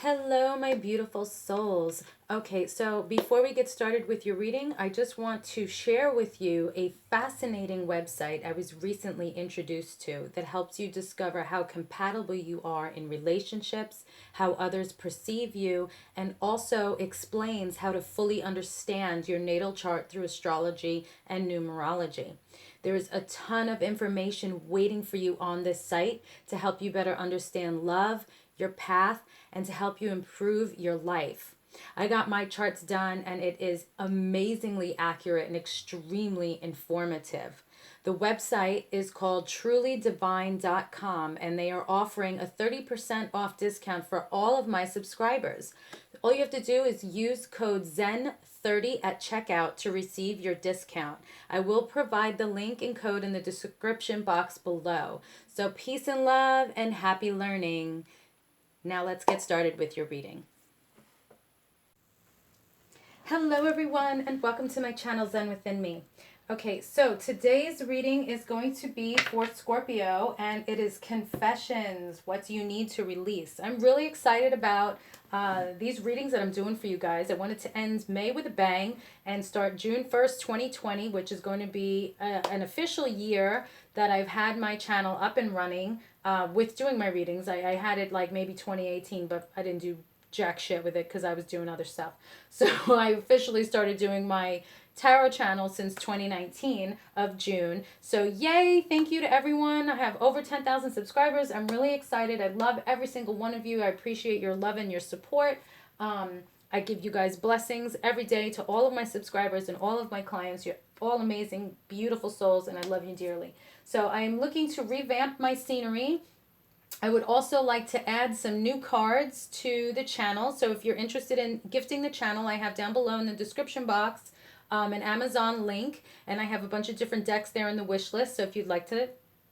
Hello, my beautiful souls. Okay, so before we get started with your reading, I just want to share with you a fascinating website I was recently introduced to that helps you discover how compatible you are in relationships, how others perceive you, and also explains how to fully understand your natal chart through astrology and numerology. There is a ton of information waiting for you on this site to help you better understand love, your path, and to help you improve your life. I got my charts done and it is amazingly accurate and extremely informative. The website is called trulydivine.com and they are offering a 30% off discount for all of my subscribers. All you have to do is use code ZEN30 at checkout to receive your discount. I will provide the link and code in the description box below. So peace and love and happy learning. Now let's get started with your reading. Hello everyone and welcome to my channel Zen Within Me. Okay, so today's reading is going to be for Scorpio and it is Confessions, what do you need to release? I'm really excited about these readings that I'm doing for you guys. I wanted to end May with a bang and start June 1st, 2020, which is going to be an official year that I've had my channel up and running with doing my readings. I had it like maybe 2018, but I didn't do jack shit with it because I was doing other stuff. So I officially started doing my tarot channel since 2019 of June. So yay, thank you to everyone. I have over 10,000 subscribers. I'm really excited. I love every single one of you. I appreciate your love and your support. I give you guys blessings every day to all of my subscribers and all of my clients. You're all amazing, beautiful souls, and I love you dearly. So I am looking to revamp my scenery. I would also like to add some new cards to the channel. So if you're interested in gifting the channel, I have down below in the description box an Amazon link. And I have a bunch of different decks there in the wish list. So if you'd like to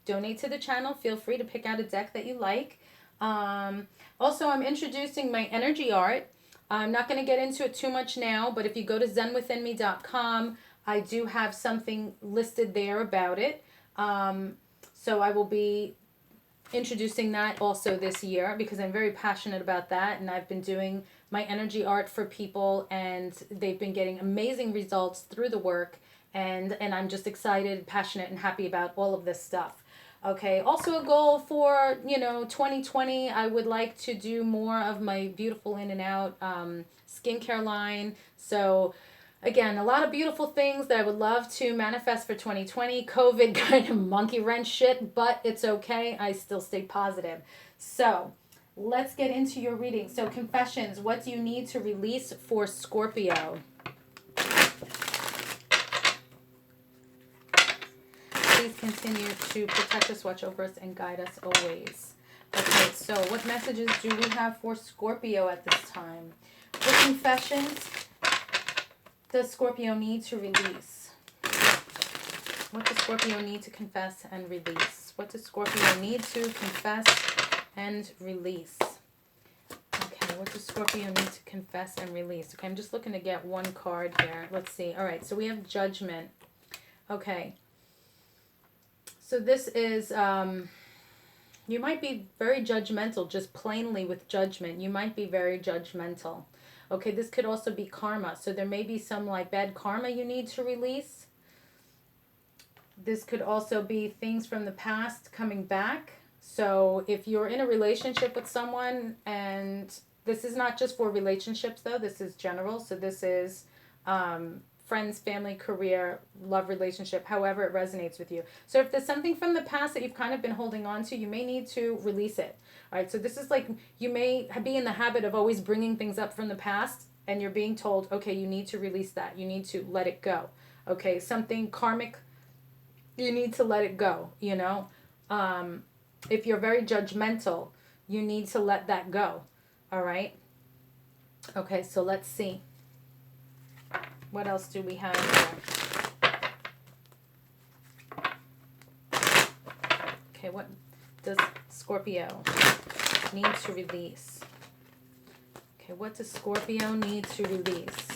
donate to the channel, feel free to pick out a deck that you like. Also, I'm introducing my energy art. I'm not going to get into it too much now, but if you go to zenwithinme.com, I do have something listed there about it. So I will be introducing that also this year because I'm very passionate about that, and I've been doing my energy art for people and they've been getting amazing results through the work, and I'm just excited, passionate, and happy about all of this stuff. Okay, also a goal for 2020, I would like to do more of my beautiful in and out skincare line. So again, a lot of beautiful things that I would love to manifest for 2020. COVID kind of monkey wrench shit, but it's okay. I still stay positive. So let's get into your reading. So Confessions, what do you need to release for Scorpio? Please continue to protect us, watch over us, and guide us always. Okay, so what messages do we have for Scorpio at this time? For Confessions, does Scorpio need to release? What does Scorpio need to confess and release? What does Scorpio need to confess and release? Okay, what does Scorpio need to confess and release? Okay, I'm just looking to get one card here. Let's see. All right, so we have Judgment. Okay. So this is, you might be very judgmental, just plainly with Judgment. You might be very judgmental. Okay, this could also be karma. So there may be some like bad karma you need to release. This could also be things from the past coming back. So if you're in a relationship with someone, and this is not just for relationships though, this is general. So this is friends, family, career, love, relationship, however it resonates with you. So if there's something from the past that you've kind of been holding on to, you may need to release it. All right, so this is like you may be in the habit of always bringing things up from the past and you're being told, okay, you need to release that. You need to let it go. Okay, something karmic, you need to let it go, If you're very judgmental, you need to let that go. All right? Okay, so let's see. What else do we have here? Okay, what does Scorpio need to release? Okay, what does Scorpio need to release?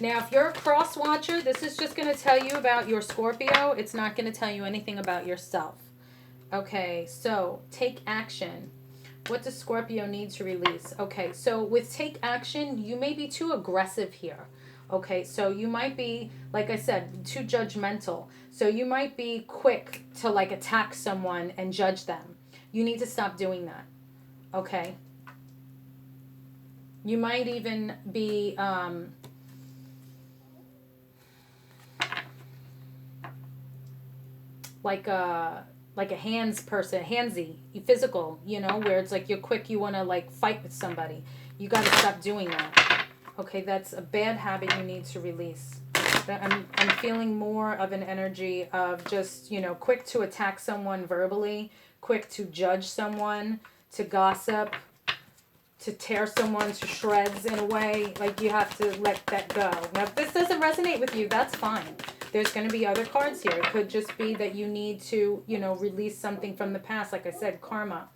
Now, if you're a cross watcher, this is just going to tell you about your Scorpio. It's not going to tell you anything about yourself. Okay, so take action. What does Scorpio need to release? Okay, so with take action, you may be too aggressive here. Okay, so you might be, like I said, too judgmental. So you might be quick to like attack someone and judge them. You need to stop doing that. Okay. You might even be like a hands person, handsy, physical, where it's like you're quick, you want to like fight with somebody. You got to stop doing that. Okay, that's a bad habit you need to release. I'm feeling more of an energy of just, quick to attack someone verbally, quick to judge someone, to gossip, to tear someone to shreds in a way. Like, you have to let that go. Now, if this doesn't resonate with you, that's fine. There's going to be other cards here. It could just be that you need to, release something from the past. Like I said, karma.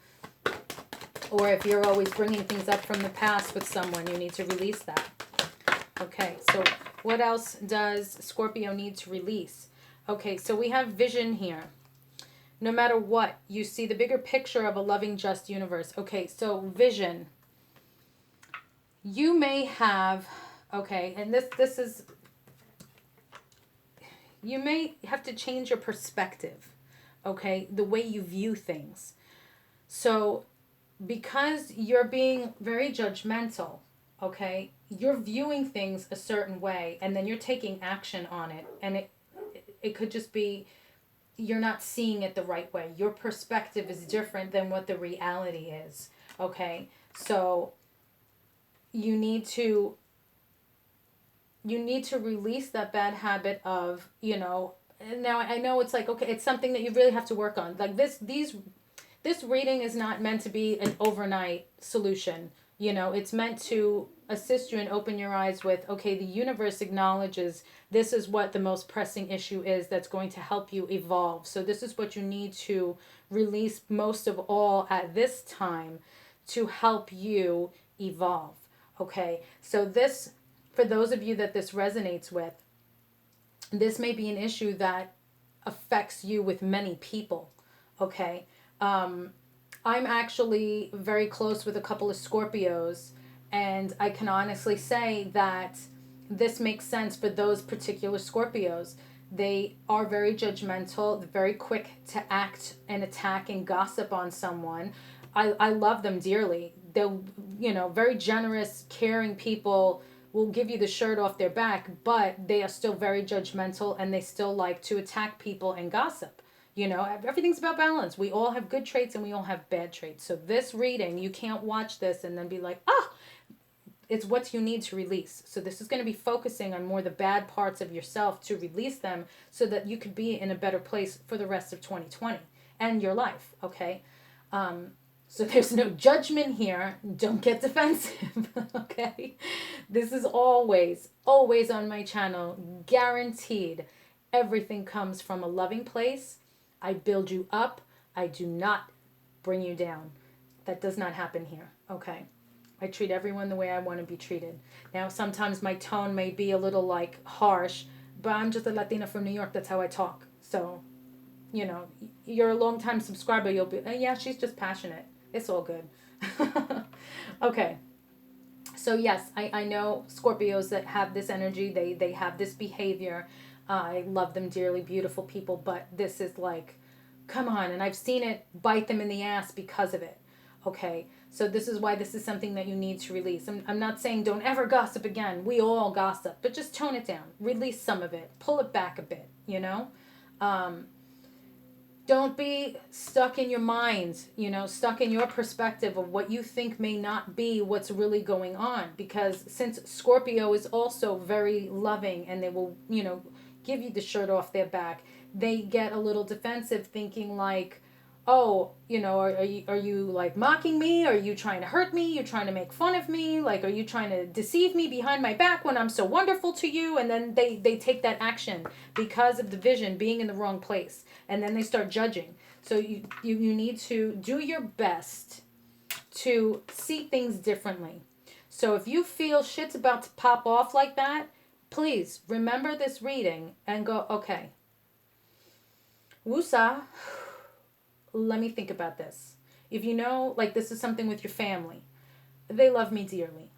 Or if you're always bringing things up from the past with someone, you need to release that. Okay, so what else does Scorpio need to release? Okay, so we have vision here. No matter what, you see the bigger picture of a loving, just universe. Okay, so vision. You may have, okay, and this is, you may have to change your perspective, okay, the way you view things. So because you're being very judgmental, okay, you're viewing things a certain way and then you're taking action on it, and it could just be you're not seeing it the right way. Your perspective is different than what the reality is, okay? So you need to release that bad habit of, now I know it's like, okay, it's something that you really have to work on. Like this reading is not meant to be an overnight solution. It's meant to assist you and open your eyes with, okay, the universe acknowledges this is what the most pressing issue is that's going to help you evolve. So this is what you need to release most of all at this time to help you evolve. Okay, so this, for those of you that this resonates with, this may be an issue that affects you with many people. Okay. I'm actually very close with a couple of Scorpios, and I can honestly say that this makes sense for those particular Scorpios. They are very judgmental, very quick to act and attack and gossip on someone. I love them dearly. They're, very generous, caring people, will give you the shirt off their back, but they are still very judgmental and they still like to attack people and gossip. Everything's about balance. We all have good traits and we all have bad traits. So this reading, you can't watch this and then be like, it's what you need to release. So this is going to be focusing on more the bad parts of yourself to release them so that you could be in a better place for the rest of 2020 and your life, okay? So there's no judgment here. Don't get defensive, okay? This is always on my channel, guaranteed. Everything comes from a loving place. I build you up. I do not bring you down. That does not happen here, okay? I treat everyone the way I want to be treated. Now, sometimes my tone may be a little, like, harsh, but I'm just a Latina from New York. That's how I talk. So, you're a long-time subscriber. You'll be, yeah, she's just passionate. It's all good. Okay. So, yes, I know Scorpios that have this energy. They have this behavior. I love them dearly, beautiful people, but this is like, come on, and I've seen it bite them in the ass because of it. Okay, so this is why this is something that you need to release. I'm not saying don't ever gossip again. We all gossip, but just tone it down. Release some of it. Pull it back a bit, Don't be stuck in your mind, stuck in your perspective of what you think may not be what's really going on. Because since Scorpio is also very loving and they will, give you the shirt off their back, they get a little defensive thinking like, oh, are you like mocking me? Are you trying to hurt me? You're trying to make fun of me? Like, are you trying to deceive me behind my back when I'm so wonderful to you? And then they take that action because of the vision being in the wrong place. And then they start judging. So you need to do your best to see things differently. So if you feel shit's about to pop off like that, please remember this reading and go, okay, Wusa, let me think about this. If you know, like, this is something with your family, they love me dearly.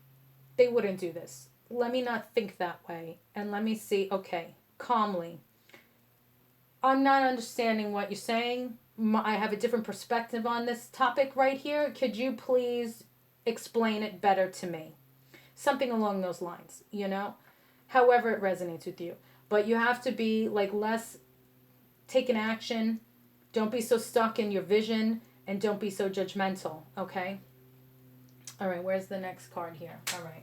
They wouldn't do this. Let me not think that way. And let me see, okay, calmly. I'm not understanding what you're saying. I have a different perspective on this topic right here. Could you please explain it better to me? Something along those lines, you know? However it resonates with you. But you have to be like less, take an action. Don't be so stuck in your vision, and don't be so judgmental, okay? All right, where's the next card here? All right.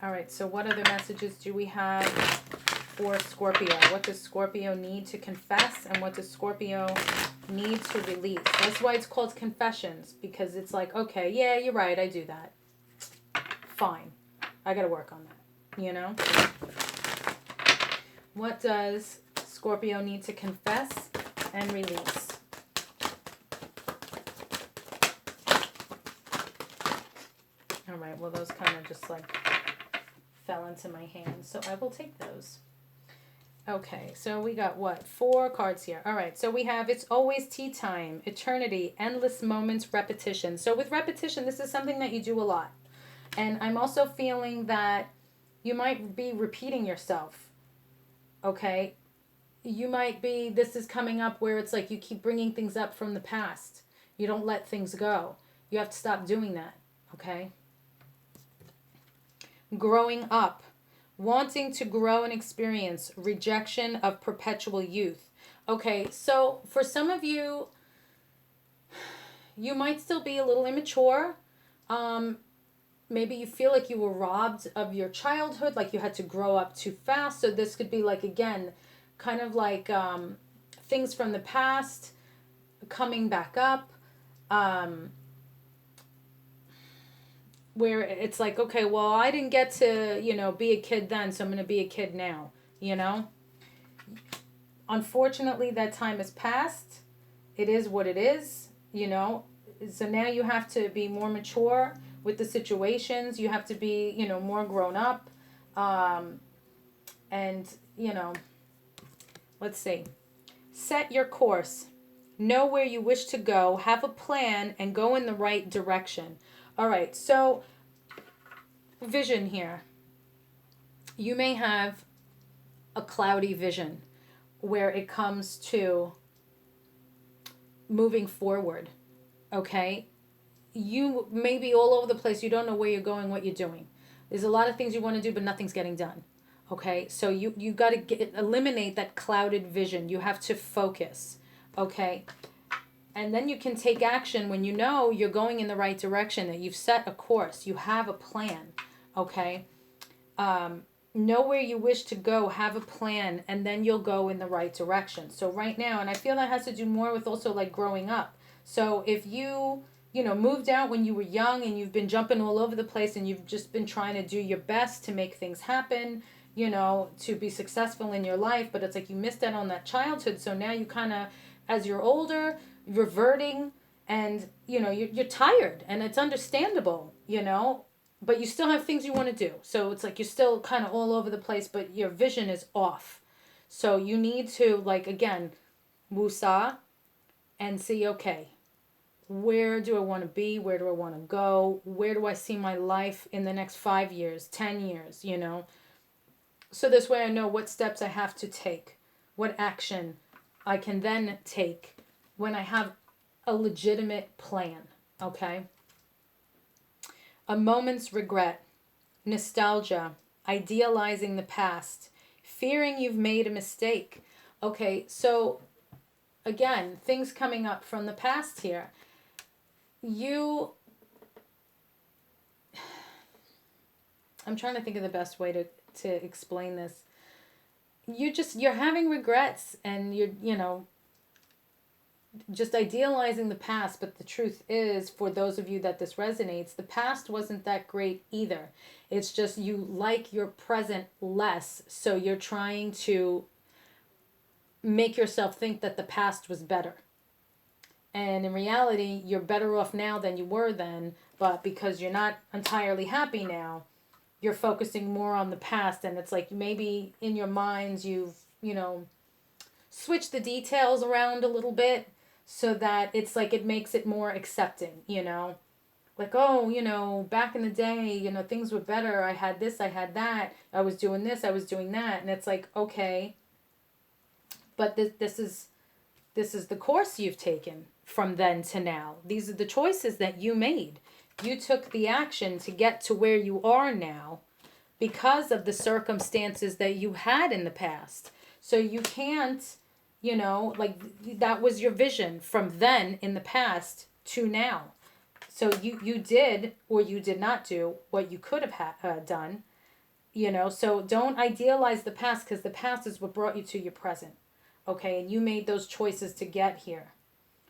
All right, so what other messages do we have for Scorpio? What does Scorpio need to confess, and what does Scorpio need to release? That's why it's called confessions, because it's like, okay, yeah, you're right, I do that. Fine. I got to work on that, you know? What does Scorpio need to confess and release? All right, well, those kind of just like fell into my hands, so I will take those. Okay, so we got what? 4 cards here. All right, so we have it's always tea time, eternity, endless moments, repetition. So with repetition, this is something that you do a lot. And I'm also feeling that you might be repeating yourself, okay? You might be, this is coming up where it's like you keep bringing things up from the past. You don't let things go. You have to stop doing that, okay? Growing up, wanting to grow and experience, rejection of perpetual youth. Okay, so for some of you, you might still be a little immature. Maybe you feel like you were robbed of your childhood, like you had to grow up too fast. So this could be like, again, kind of like things from the past coming back up. Where it's like, okay, well, I didn't get to, you know, be a kid then, so I'm going to be a kid now, you know? Unfortunately, that time has passed. It is what it is, you know? So now you have to be more mature with the situations. You have to be, you know, more grown up. And, you know, let's see. Set your course. Know where you wish to go. Have a plan and go in the right direction. All right, so vision here. You may have a cloudy vision where it comes to moving forward, okay? You may be all over the place. You don't know where you're going, what you're doing. There's a lot of things you want to do, but nothing's getting done, okay? So you got to eliminate that clouded vision. You have to focus, okay? And then you can take action when you know you're going in the right direction, that you've set a course, you have a plan, okay? Know where you wish to go, have a plan, and then you'll go in the right direction. So right now, and I feel that has to do more with also like growing up. So if you know, moved out when you were young and you've been jumping all over the place and you've just been trying to do your best to make things happen, you know, to be successful in your life, but it's like you missed out on that childhood. So now you kind of, as you're older, reverting, and you know you're tired, and it's understandable, you know, but you still have things you want to do. So it's like you're still kind of all over the place, but your vision is off. So you need to, like, again, wusa and see, okay, where do I want to be? Where do I want to go? Where do I see my life in the next 5 years, 10 years, you know? So this way I know what steps I have to take, what action I can then take when I have a legitimate plan, okay? A moment's regret, nostalgia, idealizing the past, fearing you've made a mistake. Okay, so again, things coming up from the past here. I'm trying to think of the best way to explain this. You're having regrets, and you know, just idealizing the past, but the truth is, for those of you that this resonates, the past wasn't that great either. It's just you like your present less, so you're trying to make yourself think that the past was better. And in reality, you're better off now than you were then, but because you're not entirely happy now, you're focusing more on the past, and it's like maybe in your minds you've, you know, switched the details around a little bit. so that it's like it makes it more accepting, you know? Like, oh, you know, back in the day, you know, things were better. I had this, I had that. I was doing this, I was doing that. And it's like, okay, but this is the course you've taken from then to now. These are the choices that you made. You took the action to get to where you are now because of the circumstances that you had in the past. So you can't, you know, like that was your vision from then in the past to now. So you did or you did not do what you could have done, you know. So don't idealize the past, because the past is what brought you to your present. Okay, and you made those choices to get here.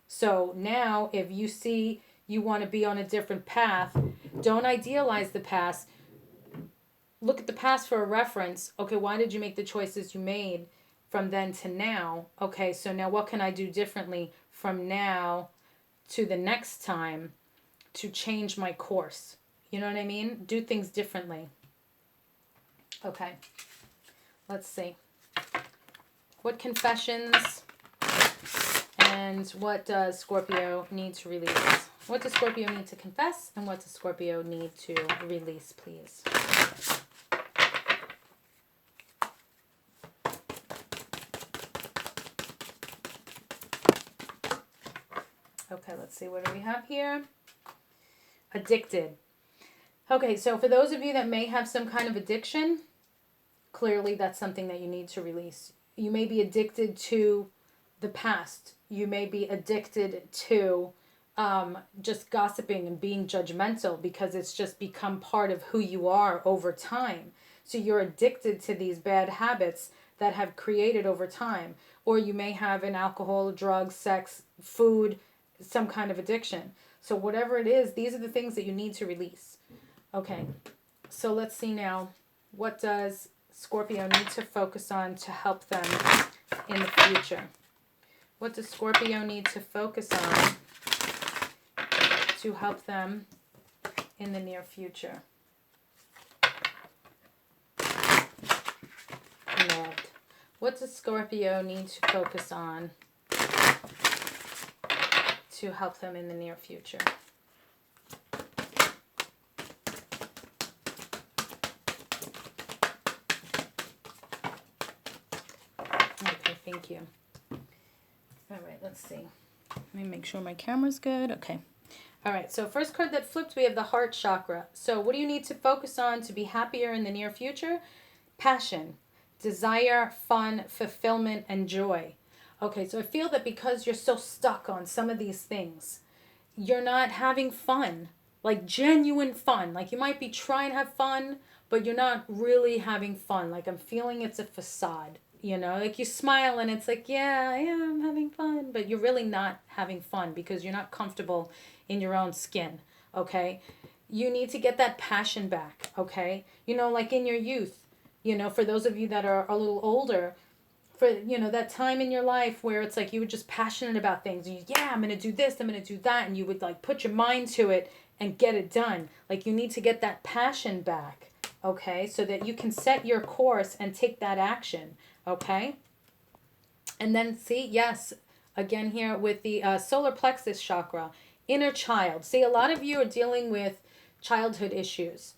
So now if you see you want to be on a different path, don't idealize the past. Look at the past for a reference. Okay, why did you make the choices you made from then to now? Okay, so now what can I do differently from now to the next time to change my course? You know what I mean? Do things differently. Okay, let's see. What confessions and what does Scorpio need to release? What does Scorpio need to confess and what does Scorpio need to release, please? Okay, let's see. What do we have here? Addicted. Okay, so for those of you that may have some kind of addiction, clearly that's something that you need to release. You may be addicted to the past. You may be addicted to just gossiping and being judgmental because it's just become part of who you are over time. So you're addicted to these bad habits that have created over time. Or you may have an alcohol, drugs, sex, food, some kind of addiction. So whatever it is, these are the things that you need to release. Okay, so let's see now. What does Scorpio need to focus on to help them in the future? What does Scorpio need to focus on to help them in the near future? Loved. What does Scorpio need to focus on to help them in the near future? Okay, thank you. All right, let's see. Let me make sure my camera's good. Okay. All right, so first card that flipped, we have the heart chakra. So what do you need to focus on to be happier in the near future? Passion, desire, fun, fulfillment, and joy. Okay, so I feel that because you're so stuck on some of these things, you're not having fun, like genuine fun. Like you might be trying to have fun, but you're not really having fun. Like I'm feeling it's a facade, you know, like you smile and it's like, yeah, I'm having fun, but you're really not having fun because you're not comfortable in your own skin, okay? You need to get that passion back, okay? You know, like in your youth, you know, for those of you that are a little older, for, you know, that time in your life where it's like you were just passionate about things. And I'm going to do this, I'm going to do that. And you would like put your mind to it and get it done. Like you need to get that passion back, okay? So that you can set your course and take that action, okay? And then see, yes, again here with the solar plexus chakra, inner child. See, a lot of you are dealing with childhood issues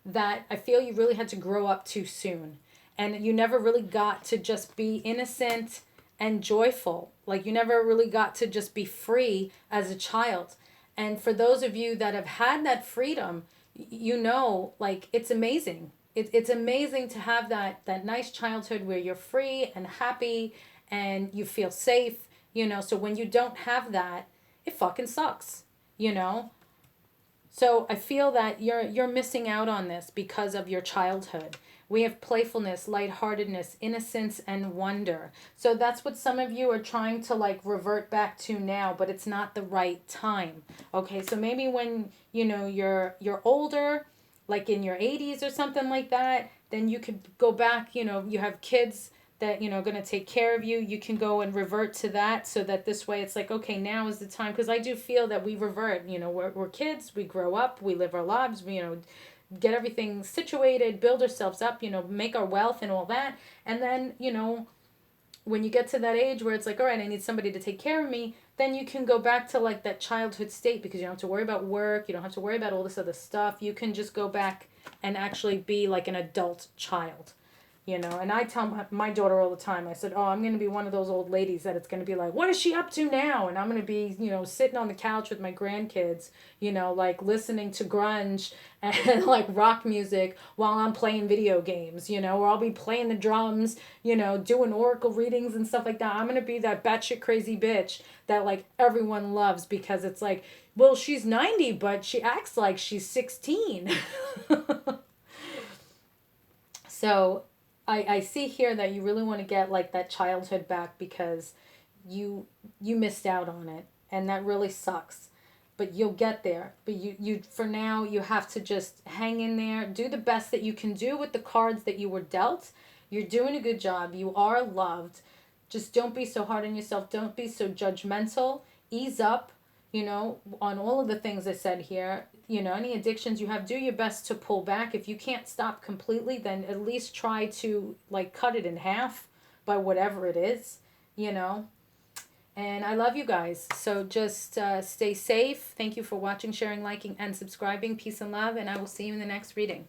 that I feel you really had to grow up too soon. And you never really got to just be innocent and joyful. Like you never really got to just be free as a child. And for those of you that have had that freedom, you know, like it's amazing. It's amazing to have that nice childhood where you're free and happy and you feel safe, you know. So when you don't have that, it fucking sucks, you know. So I feel that you're missing out on this because of your childhood. We have playfulness, lightheartedness, innocence, and wonder. So that's what some of you are trying to like revert back to now, but it's not the right time. Okay, so maybe when, you know, you're older, like in your 80s or something like that, then you could go back, you know, you have kids that, you know, going to take care of you. You can go and revert to that so that this way it's like, okay, now is the time. Because I do feel that we revert, you know, we're kids, we grow up, we live our lives, we, you know, get everything situated, build ourselves up, you know, make our wealth and all that. And then, you know, when you get to that age where it's like, all right, I need somebody to take care of me, then you can go back to like that childhood state, because you don't have to worry about work. You don't have to worry about all this other stuff. You can just go back and actually be like an adult child. And I tell my daughter all the time, I said, oh, I'm going to be one of those old ladies that it's going to be like, what is she up to now? And I'm going to be, sitting on the couch with my grandkids, like listening to grunge and like rock music while I'm playing video games, or I'll be playing the drums, doing oracle readings and stuff like that. I'm going to be that batshit crazy bitch that like everyone loves, because it's like, well, she's 90, but she acts like she's 16. So I see here that you really want to get like that childhood back, because you missed out on it, and that really sucks. But you'll get there. But you for now, you have to just hang in there, do the best that you can do with the cards that you were dealt. You're doing a good job. You are loved. Just don't be so hard on yourself. Don't be so judgmental. Ease up, on all of the things I said here. Any addictions you have, do your best to pull back. If you can't stop completely, then at least try to like cut it in half by whatever it is, And I love you guys. So just stay safe. Thank you for watching, sharing, liking, and subscribing. Peace and love, and I will see you in the next reading.